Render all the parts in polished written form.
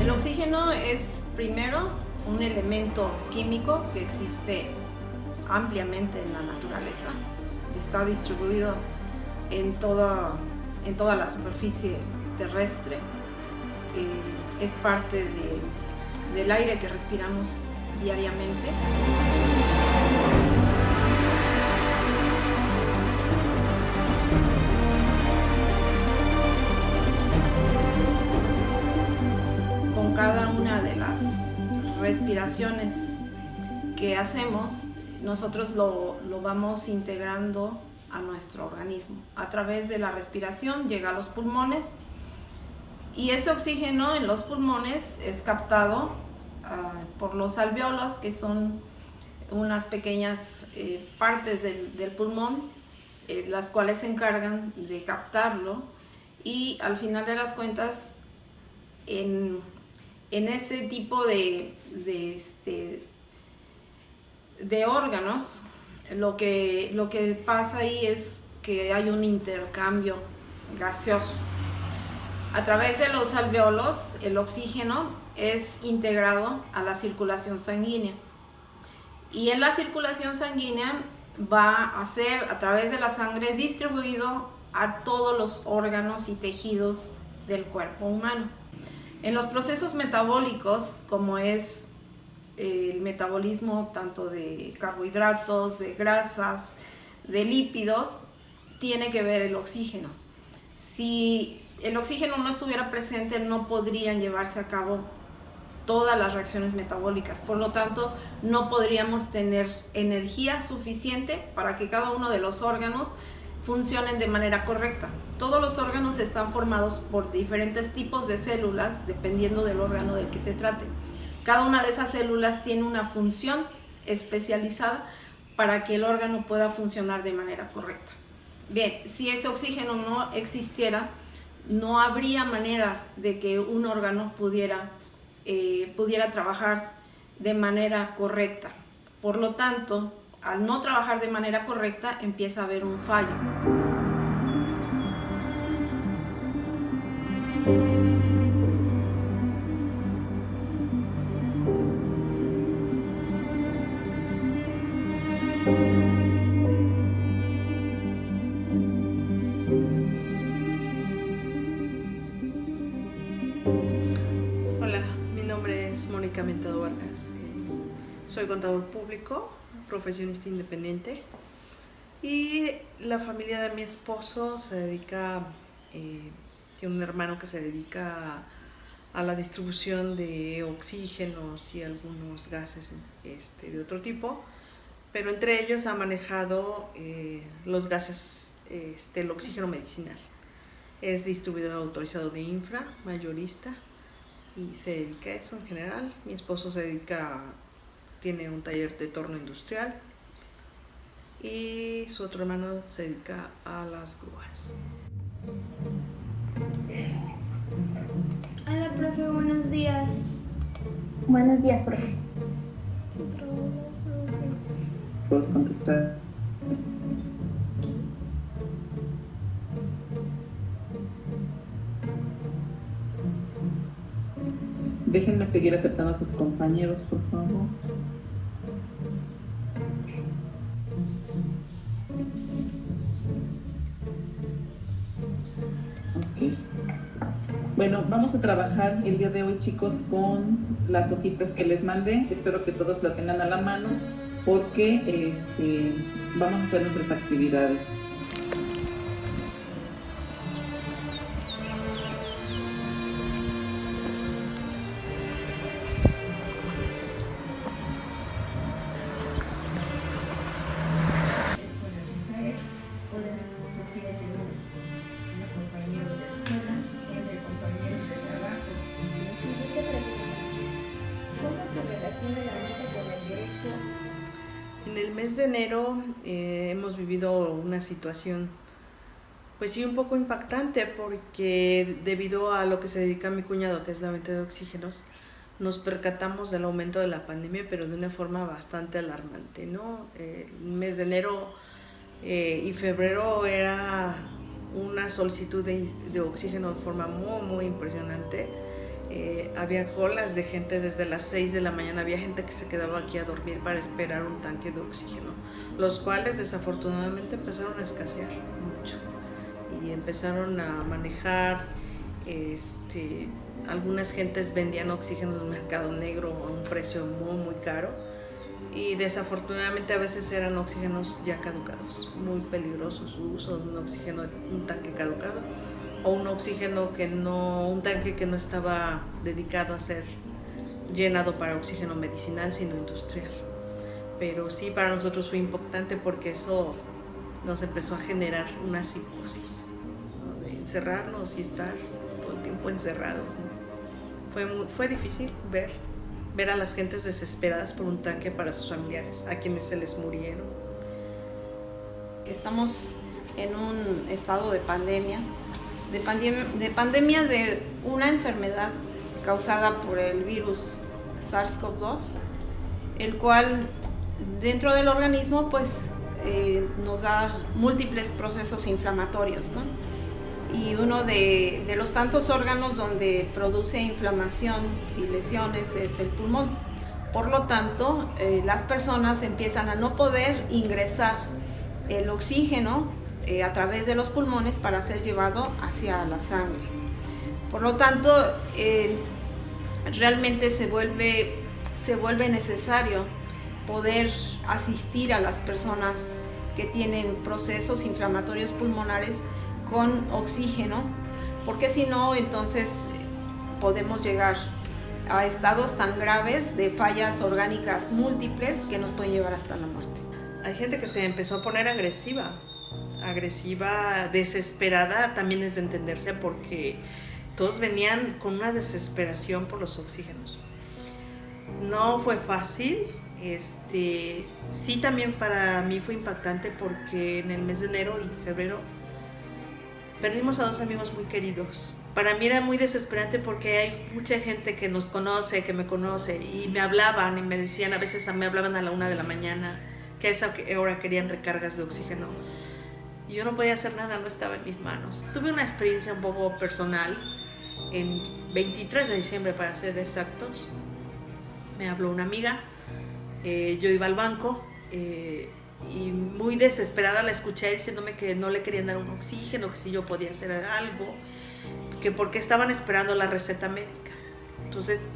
El oxígeno es primero un elemento químico que existe ampliamente en la naturaleza. Está distribuido en toda la superficie terrestre. Es parte del aire que respiramos diariamente. Con cada una de las respiraciones que hacemos, nosotros lo vamos integrando a nuestro organismo. A través de la respiración llega a los pulmones y ese oxígeno en los pulmones es captado por los alvéolos, que son unas pequeñas partes del pulmón, las cuales se encargan de captarlo, y al final de las cuentas en ese tipo de órganos, lo que pasa ahí es que hay un intercambio gaseoso. A través de los alvéolos, el oxígeno es integrado a la circulación sanguínea. Y en la circulación sanguínea va a ser, a través de la sangre, distribuido a todos los órganos y tejidos del cuerpo humano. En los procesos metabólicos, como es el metabolismo tanto de carbohidratos, de grasas, de lípidos, tiene que ver el oxígeno. Si el oxígeno no estuviera presente, no podrían llevarse a cabo todas las reacciones metabólicas. Por lo tanto, no podríamos tener energía suficiente para que cada uno de los órganos funcionen de manera correcta. Todos los órganos están formados por diferentes tipos de células, dependiendo del órgano del que se trate. Cada una de esas células tiene una función especializada para que el órgano pueda funcionar de manera correcta. Bien, si ese oxígeno no existiera, no habría manera de que un órgano pudiera trabajar de manera correcta. Por lo tanto, al no trabajar de manera correcta, empieza a haber un fallo. Hola, mi nombre es Mónica Mentado Vargas. Soy contador público, profesionista independiente, y la familia de mi esposo se dedica, tiene un hermano que se dedica a la distribución de oxígenos y algunos gases de otro tipo, pero entre ellos ha manejado los gases, el oxígeno medicinal. Es distribuidor autorizado de infra, mayorista, y se dedica a eso en general. Mi esposo tiene un taller de torno industrial, y su otro hermano se dedica a las grúas. Hola, profe, buenos días. Buenos días, profe. ¿Puedes contestar? Déjenme seguir aceptando a sus compañeros, por favor. Ok. Bueno, vamos a trabajar el día de hoy, chicos, con las hojitas que les mandé. Espero que todos la tengan a la mano porque vamos a hacer nuestras actividades. En el mes de enero hemos vivido una situación, pues sí, un poco impactante, porque debido a lo que se dedica mi cuñado, que es la venta de oxígenos, nos percatamos del aumento de la pandemia, pero de una forma bastante alarmante, ¿no? El mes de enero y febrero era una solicitud de oxígeno de forma muy, muy impresionante. había colas de gente desde las 6 de la mañana, había gente que se quedaba aquí a dormir para esperar un tanque de oxígeno, los cuales desafortunadamente empezaron a escasear mucho y empezaron a manejar, algunas gentes vendían oxígeno en el mercado negro a un precio muy caro y desafortunadamente a veces eran oxígenos ya caducados, muy peligroso su uso de un oxígeno, un tanque caducado o un oxígeno un tanque que no estaba dedicado a ser llenado para oxígeno medicinal sino industrial. Pero sí, para nosotros fue importante porque eso nos empezó a generar una psicosis, ¿no? De encerrarnos y estar todo el tiempo encerrados, ¿no? Fue difícil ver a las gentes desesperadas por un tanque para sus familiares, a quienes se les murieron. Estamos en un estado de pandemia de una enfermedad causada por el virus SARS-CoV-2, el cual dentro del organismo pues nos da múltiples procesos inflamatorios, ¿no? Y uno de los tantos órganos donde produce inflamación y lesiones es el pulmón. Por lo tanto, las personas empiezan a no poder ingresar el oxígeno a través de los pulmones para ser llevado hacia la sangre. Por lo tanto, realmente se vuelve necesario poder asistir a las personas que tienen procesos inflamatorios pulmonares con oxígeno, porque si no, entonces podemos llegar a estados tan graves de fallas orgánicas múltiples que nos pueden llevar hasta la muerte. Hay gente que se empezó a poner agresiva, desesperada, también es de entenderse porque todos venían con una desesperación por los oxígenos. No fue fácil, sí, también para mí fue impactante porque en el mes de enero y febrero perdimos a 2 amigos muy queridos. Para mí era muy desesperante porque hay mucha gente que nos conoce, que me conoce y me hablaban y me decían, a veces me hablaban a la 1 de la mañana, que a esa hora querían recargas de oxígeno. Y yo no podía hacer nada, no estaba en mis manos. Tuve una experiencia un poco personal. En 23 de diciembre, para ser exactos, me habló una amiga. Yo iba al banco y muy desesperada la escuché diciéndome que no le querían dar un oxígeno, que si yo podía hacer algo, que porque estaban esperando la receta médica. Entonces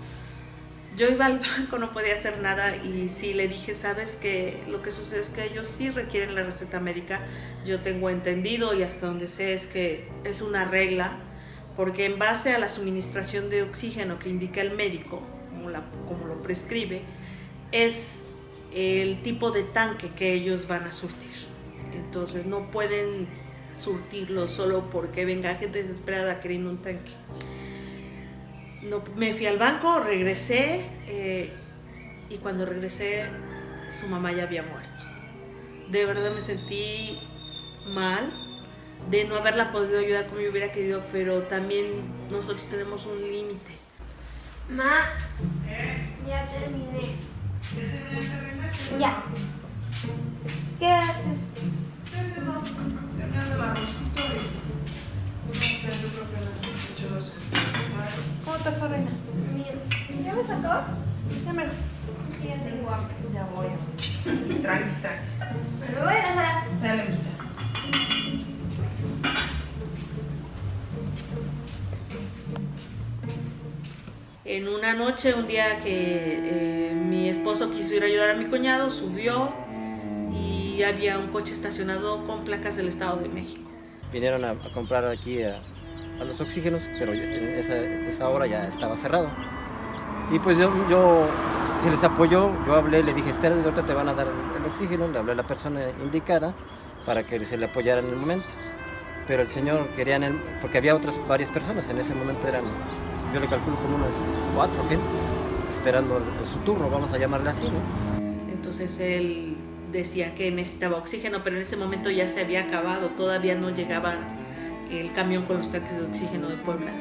yo iba al banco, no podía hacer nada y sí le dije, sabes que lo que sucede es que ellos sí requieren la receta médica. Yo tengo entendido y hasta donde sé es que es una regla, porque en base a la suministración de oxígeno que indica el médico, como lo prescribe, es el tipo de tanque que ellos van a surtir. Entonces no pueden surtirlo solo porque venga gente desesperada queriendo un tanque. No, me fui al banco, regresé y cuando regresé su mamá ya había muerto. De verdad me sentí mal de no haberla podido ayudar como yo hubiera querido, pero también nosotros tenemos un límite. Ma, ya terminé. Ya. ¿Qué haces? Terminando el arrocito y yo creo que las hecho 2 cosas. ¿Cómo te fue, reina? Bien. ¿Ya me sacó? Dámelo. Ya tengo hambre. Ya voy. Tranquis. Pero voy a dejar. Dale, mijita. En una noche, un día que mi esposo quiso ir a ayudar a mi cuñado, subió y había un coche estacionado con placas del Estado de México. Vinieron a comprar aquí a los oxígenos, pero en esa hora ya estaba cerrado. Y pues yo se les apoyó, yo hablé, le dije, espera, ahorita te van a dar el oxígeno, le hablé a la persona indicada para que se le apoyara en el momento. Pero el señor quería, porque había varias personas, en ese momento eran, yo le calculo como unas 4 gentes esperando su turno, vamos a llamarle así, ¿no? Entonces él decía que necesitaba oxígeno, pero en ese momento ya se había acabado, todavía no llegaba el camión con los tanques de oxígeno de Puebla.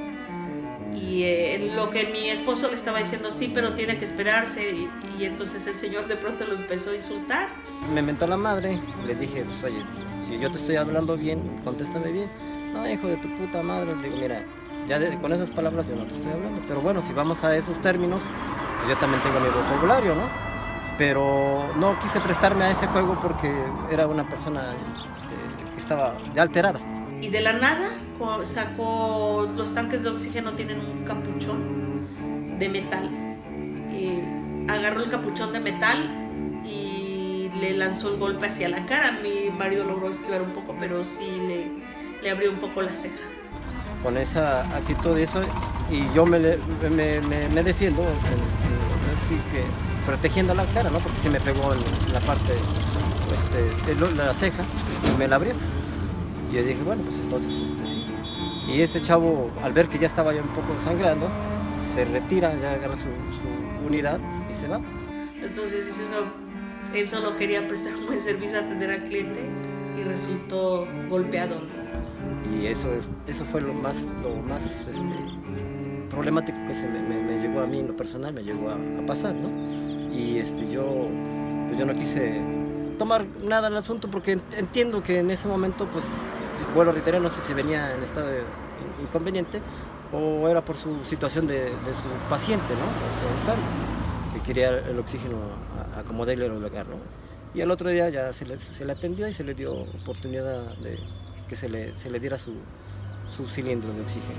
Y lo que mi esposo le estaba diciendo, sí, pero tiene que esperarse, y entonces el señor de pronto lo empezó a insultar. Me mentó la madre, le dije, pues oye, si yo te estoy hablando bien, contéstame bien. No, hijo de tu puta madre, le digo, mira, ya con esas palabras yo no te estoy hablando. Pero bueno, si vamos a esos términos, pues yo también tengo mi vocabulario, ¿no? Pero no quise prestarme a ese juego porque era una persona que estaba ya alterada. Y de la nada sacó, los tanques de oxígeno tienen un capuchón de metal. Agarró el capuchón de metal y le lanzó el golpe hacia la cara. Mi marido logró esquivar un poco, pero sí le abrió un poco la ceja. Con esa actitud de eso, y yo me defiendo, así que protegiendo la cara, ¿no? Porque sí me pegó en la parte de la ceja y me la abrió. Y yo dije, bueno, pues entonces sí. Y este chavo, al ver que ya estaba ya un poco sangrando, se retira, ya agarra su unidad y se va. Entonces dice uno, él solo quería prestar un buen servicio, atender al cliente y resultó golpeado, ¿no? Y eso fue lo más problemático que me llegó a mí en lo personal, me llegó a pasar, ¿no? Y yo no quise tomar nada al asunto porque entiendo que en ese momento, pues, vuelvo a reiterar, no sé si venía en estado inconveniente o era por su situación de su paciente, ¿no? Su enfermo, que quería el oxígeno a como darle el lugar, ¿no? Y al otro día ya se le atendió y se le dio oportunidad de que se le diera su cilindro de oxígeno.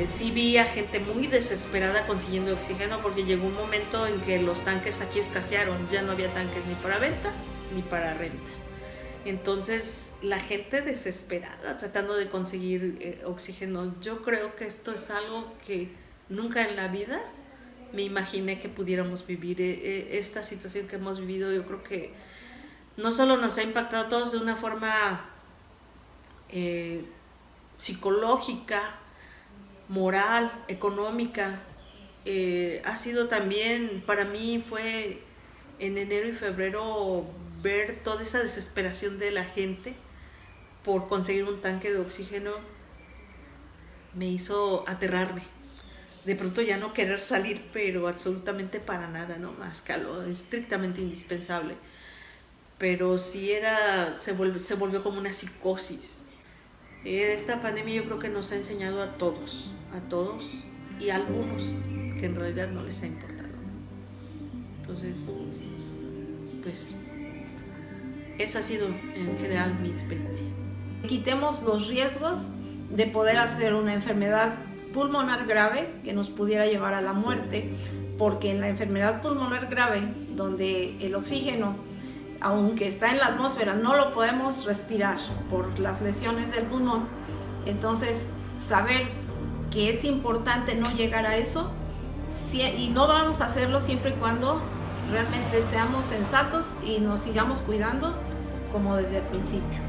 Sí vi a gente muy desesperada consiguiendo oxígeno porque llegó un momento en que los tanques aquí escasearon, ya no había tanques ni para venta ni para renta. Entonces la gente desesperada tratando de conseguir oxígeno. Yo creo que esto es algo que nunca en la vida me imaginé que pudiéramos vivir. Esta situación que hemos vivido, yo creo que no solo nos ha impactado a todos de una forma psicológica, moral, económica. Ha sido también, para mí fue en enero y febrero ver toda esa desesperación de la gente por conseguir un tanque de oxígeno. Me hizo aterrarme, de pronto ya no querer salir, pero absolutamente para nada, ¿no? Más que a lo estrictamente indispensable. Pero sí se volvió como una psicosis. Esta pandemia yo creo que nos ha enseñado a todos y a algunos que en realidad no les ha importado. Entonces, pues esa ha sido en general mi experiencia. Quitemos los riesgos de poder hacer una enfermedad pulmonar grave que nos pudiera llevar a la muerte, porque en la enfermedad pulmonar grave, donde el oxígeno, aunque está en la atmósfera, no lo podemos respirar por las lesiones del pulmón, entonces saber que es importante no llegar a eso, y no vamos a hacerlo siempre y cuando realmente seamos sensatos y nos sigamos cuidando como desde el principio.